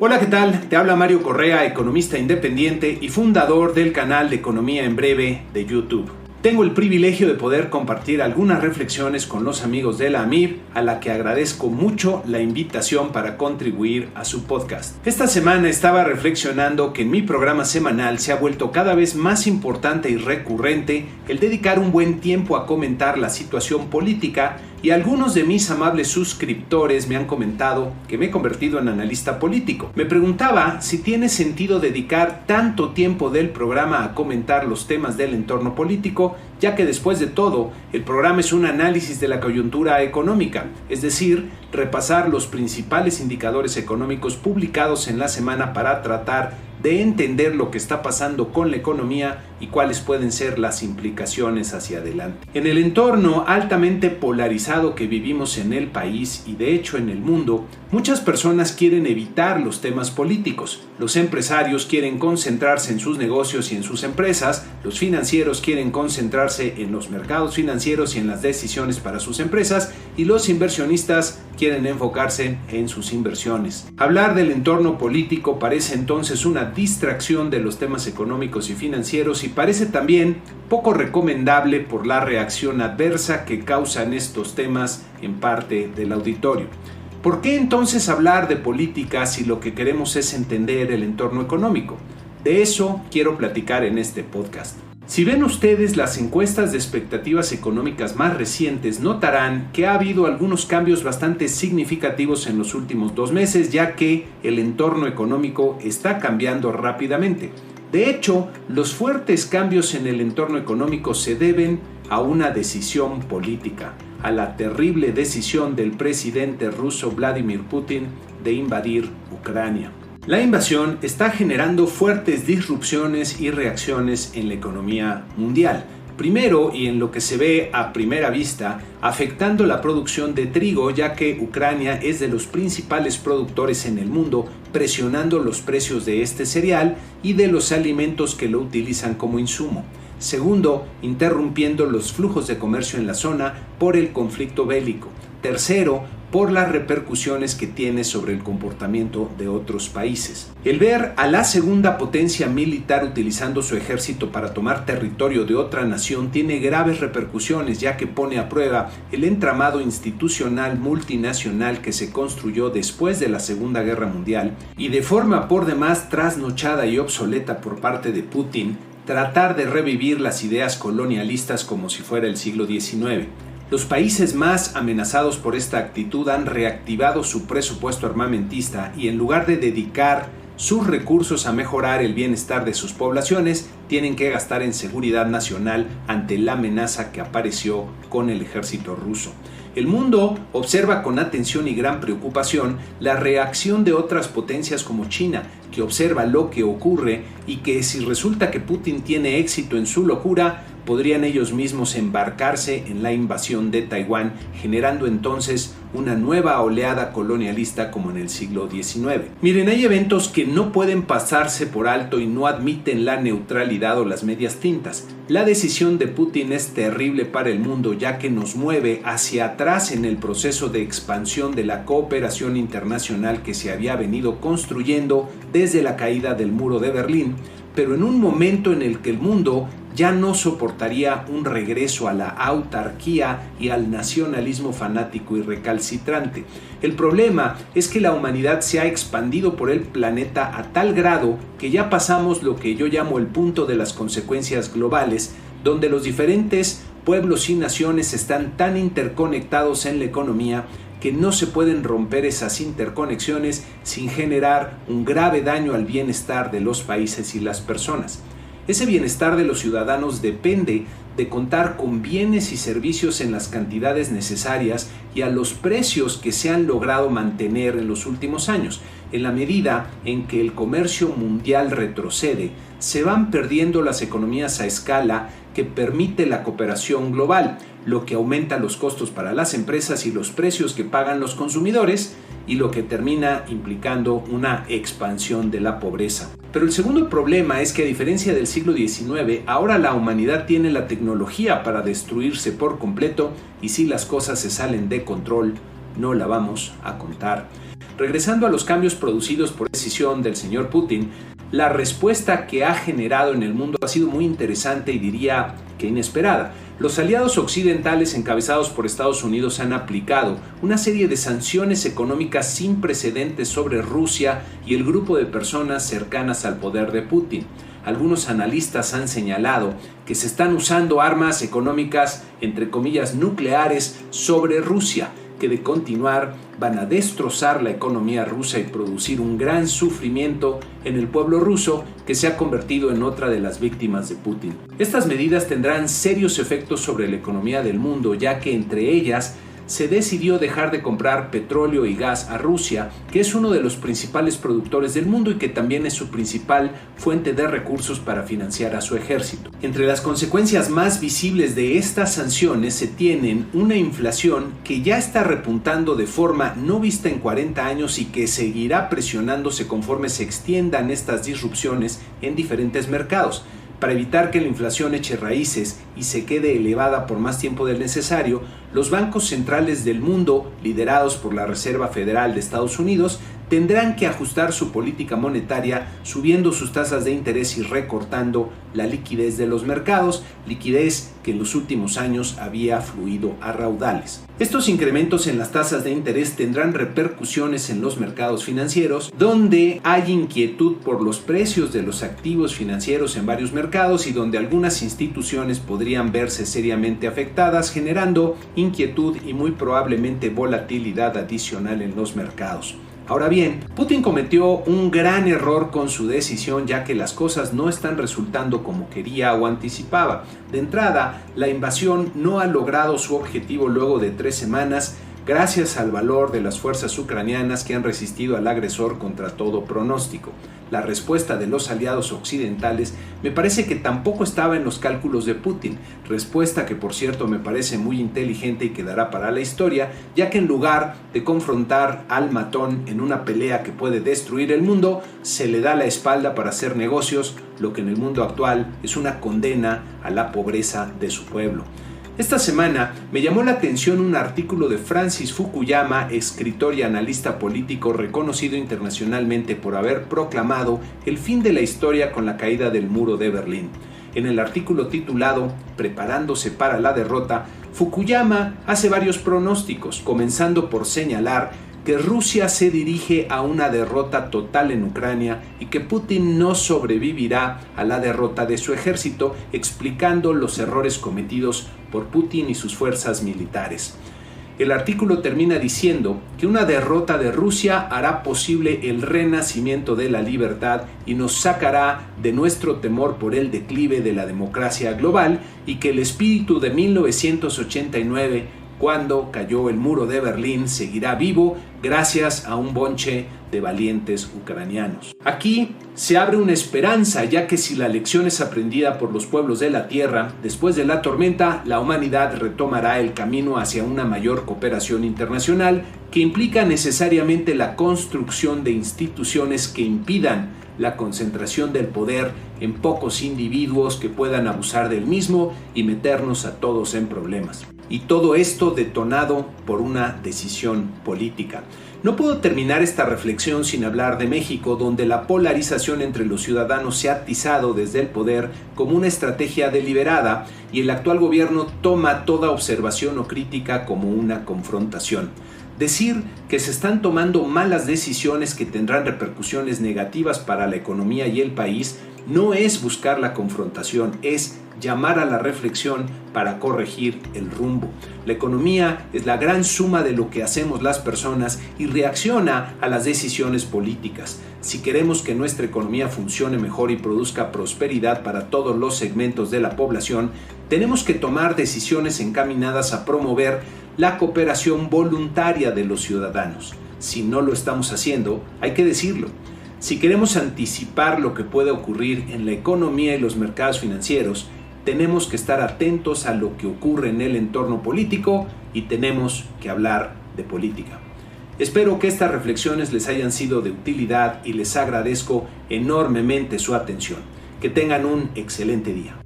Hola, ¿qué tal? Te habla Mario Correa, economista independiente y fundador del canal de Economía en Breve de YouTube. Tengo el privilegio de poder compartir algunas reflexiones con los amigos de la AMIB, a la que agradezco mucho la invitación para contribuir a su podcast. Esta semana estaba reflexionando que en mi programa semanal se ha vuelto cada vez más importante y recurrente el dedicar un buen tiempo a comentar la situación política, y algunos de mis amables suscriptores me han comentado que me he convertido en analista político. Me preguntaba si tiene sentido dedicar tanto tiempo del programa a comentar los temas del entorno político, ya que después de todo, el programa es un análisis de la coyuntura económica, es decir, repasar los principales indicadores económicos publicados en la semana para tratar de entender lo que está pasando con la economía y cuáles pueden ser las implicaciones hacia adelante. En el entorno altamente polarizado que vivimos en el país y de hecho en el mundo, muchas personas quieren evitar los temas políticos. Los empresarios quieren concentrarse en sus negocios y en sus empresas, los financieros quieren concentrarse en los mercados financieros y en las decisiones para sus empresas, y los inversionistas quieren enfocarse en sus inversiones. Hablar del entorno político parece entonces una distracción de los temas económicos y financieros, y parece también poco recomendable por la reacción adversa que causan estos temas en parte del auditorio. ¿Por qué entonces hablar de política si lo que queremos es entender el entorno económico? De eso quiero platicar en este podcast. Si ven ustedes las encuestas de expectativas económicas más recientes, notarán que ha habido algunos cambios bastante significativos en los últimos 2 meses, ya que el entorno económico está cambiando rápidamente. De hecho, los fuertes cambios en el entorno económico se deben a una decisión política, a la terrible decisión del presidente ruso Vladimir Putin de invadir Ucrania. La invasión está generando fuertes disrupciones y reacciones en la economía mundial. Primero, y en lo que se ve a primera vista, afectando la producción de trigo, ya que Ucrania es de los principales productores en el mundo, presionando los precios de este cereal y de los alimentos que lo utilizan como insumo. Segundo, interrumpiendo los flujos de comercio en la zona por el conflicto bélico. Tercero, por las repercusiones que tiene sobre el comportamiento de otros países. El ver a la segunda potencia militar utilizando su ejército para tomar territorio de otra nación tiene graves repercusiones, ya que pone a prueba el entramado institucional multinacional que se construyó después de la Segunda Guerra Mundial, y de forma por demás trasnochada y obsoleta por parte de Putin, tratar de revivir las ideas colonialistas como si fuera el siglo XIX. Los países más amenazados por esta actitud han reactivado su presupuesto armamentista y en lugar de dedicar sus recursos a mejorar el bienestar de sus poblaciones, tienen que gastar en seguridad nacional ante la amenaza que apareció con el ejército ruso. El mundo observa con atención y gran preocupación la reacción de otras potencias como China, que observa lo que ocurre y que si resulta que Putin tiene éxito en su locura, podrían ellos mismos embarcarse en la invasión de Taiwán, generando entonces una nueva oleada colonialista como en el siglo XIX. Miren, hay eventos que no pueden pasarse por alto y no admiten la neutralidad o las medias tintas. La decisión de Putin es terrible para el mundo, ya que nos mueve hacia atrás en el proceso de expansión de la cooperación internacional que se había venido construyendo desde la caída del muro de Berlín, pero en un momento en el que el mundo ya no soportaría un regreso a la autarquía y al nacionalismo fanático y recalcitrante. El problema es que la humanidad se ha expandido por el planeta a tal grado que ya pasamos lo que yo llamo el punto de las consecuencias globales, donde los diferentes pueblos y naciones están tan interconectados en la economía que no se pueden romper esas interconexiones sin generar un grave daño al bienestar de los países y las personas. Ese bienestar de los ciudadanos depende de contar con bienes y servicios en las cantidades necesarias y a los precios que se han logrado mantener en los últimos años. En la medida en que el comercio mundial retrocede, se van perdiendo las economías a escala que permite la cooperación global, lo que aumenta los costos para las empresas y los precios que pagan los consumidores, y lo que termina implicando una expansión de la pobreza. Pero el segundo problema es que, a diferencia del siglo XIX, ahora la humanidad tiene la tecnología para destruirse por completo, y si las cosas se salen de control, no la vamos a contar. Regresando a los cambios producidos por decisión del señor Putin, la respuesta que ha generado en el mundo ha sido muy interesante y diría que inesperada. Los aliados occidentales encabezados por Estados Unidos han aplicado una serie de sanciones económicas sin precedentes sobre Rusia y el grupo de personas cercanas al poder de Putin. Algunos analistas han señalado que se están usando armas económicas, entre comillas, nucleares sobre Rusia, que de continuar van a destrozar la economía rusa y producir un gran sufrimiento en el pueblo ruso, que se ha convertido en otra de las víctimas de Putin. Estas medidas tendrán serios efectos sobre la economía del mundo, ya que entre ellas se decidió dejar de comprar petróleo y gas a Rusia, que es uno de los principales productores del mundo y que también es su principal fuente de recursos para financiar a su ejército. Entre las consecuencias más visibles de estas sanciones se tienen una inflación que ya está repuntando de forma no vista en 40 años y que seguirá presionándose conforme se extiendan estas disrupciones en diferentes mercados. Para evitar que la inflación eche raíces y se quede elevada por más tiempo del necesario, los bancos centrales del mundo, liderados por la Reserva Federal de Estados Unidos, tendrán que ajustar su política monetaria subiendo sus tasas de interés y recortando la liquidez de los mercados, liquidez que en los últimos años había fluido a raudales. Estos incrementos en las tasas de interés tendrán repercusiones en los mercados financieros, donde hay inquietud por los precios de los activos financieros en varios mercados y donde algunas instituciones podrían verse seriamente afectadas, generando inquietud y muy probablemente volatilidad adicional en los mercados. Ahora bien, Putin cometió un gran error con su decisión, ya que las cosas no están resultando como quería o anticipaba. De entrada, la invasión no ha logrado su objetivo luego de 3 semanas, gracias al valor de las fuerzas ucranianas que han resistido al agresor contra todo pronóstico. La respuesta de los aliados occidentales me parece que tampoco estaba en los cálculos de Putin, respuesta que por cierto me parece muy inteligente y quedará para la historia, ya que en lugar de confrontar al matón en una pelea que puede destruir el mundo, se le da la espalda para hacer negocios, lo que en el mundo actual es una condena a la pobreza de su pueblo. Esta semana me llamó la atención un artículo de Francis Fukuyama, escritor y analista político reconocido internacionalmente por haber proclamado el fin de la historia con la caída del muro de Berlín. En el artículo titulado "Preparándose para la derrota", Fukuyama hace varios pronósticos, comenzando por señalar que Rusia se dirige a una derrota total en Ucrania y que Putin no sobrevivirá a la derrota de su ejército, explicando los errores cometidos por Putin y sus fuerzas militares. El artículo termina diciendo que una derrota de Rusia hará posible el renacimiento de la libertad y nos sacará de nuestro temor por el declive de la democracia global, y que el espíritu de 1989, cuando cayó el muro de Berlín, seguirá vivo gracias a un bonche de valientes ucranianos. Aquí se abre una esperanza, ya que si la lección es aprendida por los pueblos de la tierra, después de la tormenta, la humanidad retomará el camino hacia una mayor cooperación internacional que implica necesariamente la construcción de instituciones que impidan la concentración del poder en pocos individuos que puedan abusar del mismo y meternos a todos en problemas. Y todo esto detonado por una decisión política. No puedo terminar esta reflexión sin hablar de México, donde la polarización entre los ciudadanos se ha atizado desde el poder como una estrategia deliberada y el actual gobierno toma toda observación o crítica como una confrontación. Decir que se están tomando malas decisiones que tendrán repercusiones negativas para la economía y el país no es buscar la confrontación, es llamar a la reflexión para corregir el rumbo. La economía es la gran suma de lo que hacemos las personas y reacciona a las decisiones políticas. Si queremos que nuestra economía funcione mejor y produzca prosperidad para todos los segmentos de la población, tenemos que tomar decisiones encaminadas a promover la cooperación voluntaria de los ciudadanos. Si no lo estamos haciendo, hay que decirlo. Si queremos anticipar lo que puede ocurrir en la economía y los mercados financieros, tenemos que estar atentos a lo que ocurre en el entorno político y tenemos que hablar de política. Espero que estas reflexiones les hayan sido de utilidad y les agradezco enormemente su atención. Que tengan un excelente día.